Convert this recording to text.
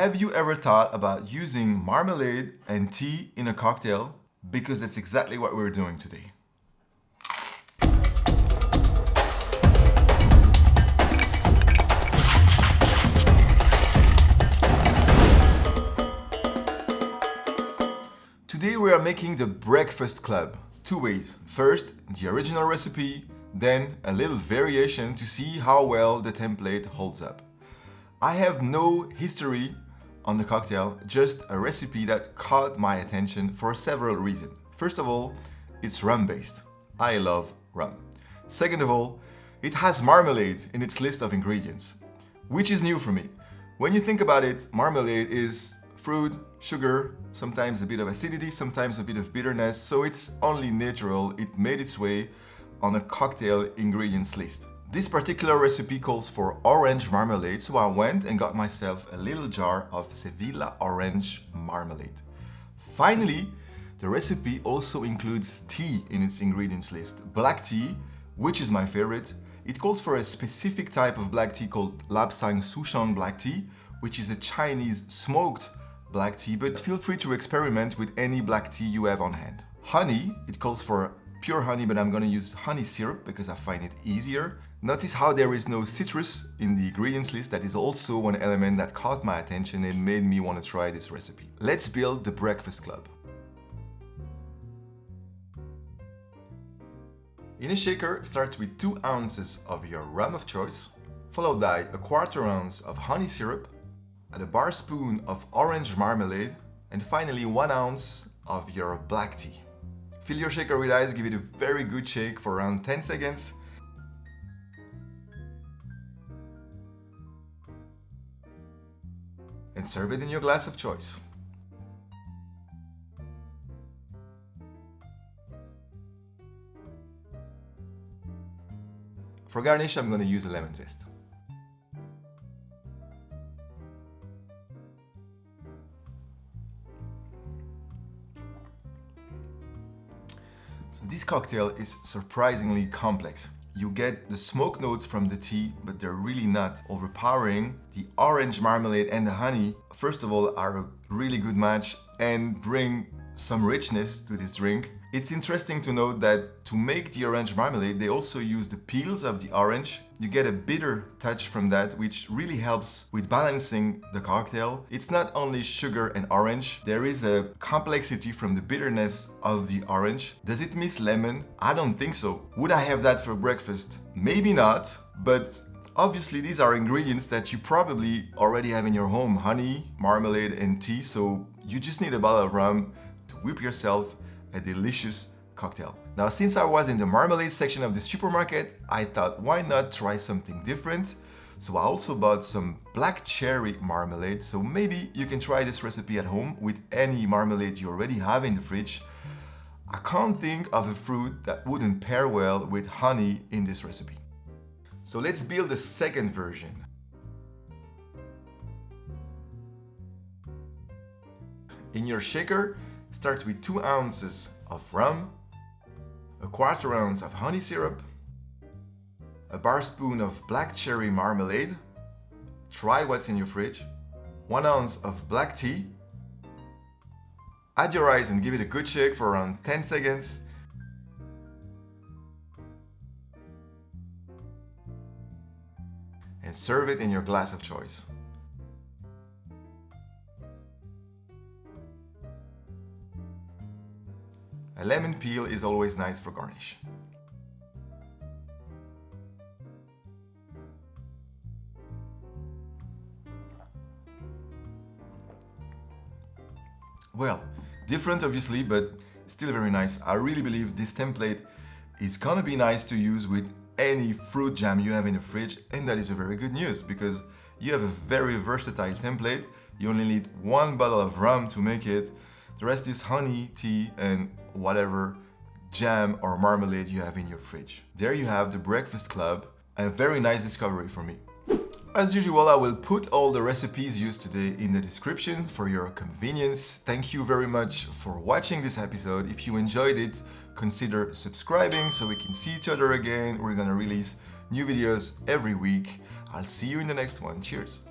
Have you ever thought about using marmalade and tea in a cocktail? Because that's exactly what we're doing today. Today we are making the breakfast club. Two ways. First, the original recipe, then a little variation to see how well the template holds up. I have no history on the cocktail, just a recipe that caught my attention for several reasons. First of all, it's rum-based. I love rum. Second of all, it has marmalade in its list of ingredients, which is new for me. When you think about it, marmalade is fruit, sugar, sometimes a bit of acidity, sometimes a bit of bitterness, so it's only natural it made its way on a cocktail ingredients list. This particular recipe calls for orange marmalade, so I went and got myself a little jar of Sevilla orange marmalade. Finally, the recipe also includes tea in its ingredients list. Black tea, which is my favorite. It calls for a specific type of black tea called Lapsang Souchong black tea, which is a Chinese smoked black tea, but feel free to experiment with any black tea you have on hand. Honey, it calls for pure honey, but I'm gonna use honey syrup because I find it easier. Notice how there is no citrus in the ingredients list. That is also one element that caught my attention and made me want to try this recipe. Let's build the breakfast club. In a shaker, start with 2 ounces of your rum of choice, followed by a 1/4 ounce of honey syrup, and a bar spoon of orange marmalade, and finally 1 ounce of your black tea. Fill your shaker with ice, give it a very good shake for around 10 seconds. And serve it in your glass of choice. For garnish, I'm going to use a lemon zest. So this cocktail is surprisingly complex. You get the smoke notes from the tea, but they're really not overpowering. The orange marmalade and the honey, first of all, are a really good match and bring some richness to this drink. It's interesting to note that to make the orange marmalade, they also use the peels of the orange. You get a bitter touch from that, which really helps with balancing the cocktail. It's not only sugar and orange, there is a complexity from the bitterness of the orange. Does it miss lemon? I don't think so. Would I have that for breakfast? Maybe not, but obviously these are ingredients that you probably already have in your home: honey, marmalade, and tea, so you just need a bottle of rum to whip yourself a delicious cocktail. Now, since I was in the marmalade section of the supermarket, I thought, why not try something different? So I also bought some black cherry marmalade, so maybe you can try this recipe at home with any marmalade you already have in the fridge. I can't think of a fruit that wouldn't pair well with honey in this recipe. So let's build the second version. In your shaker, start with 2 ounces of rum, a 1/4 ounce of honey syrup, a bar spoon of black cherry marmalade, try what's in your fridge, 1 ounce of black tea, add your ice and give it a good shake for around 10 seconds, and serve it in your glass of choice. A lemon peel is always nice for garnish. Well, different obviously, but still very nice. I really believe this template is gonna be nice to use with any fruit jam you have in the fridge, and that is a very good news because you have a very versatile template. You only need 1 bottle of rum to make it. The rest is honey, tea, and whatever jam or marmalade you have in your fridge. There you have the breakfast club, a very nice discovery for me. As usual, I will put all the recipes used today in the description for your convenience. Thank you very much for watching this episode. If you enjoyed it, consider subscribing so we can see each other again. We're gonna release new videos every week. I'll see you in the next one. Cheers.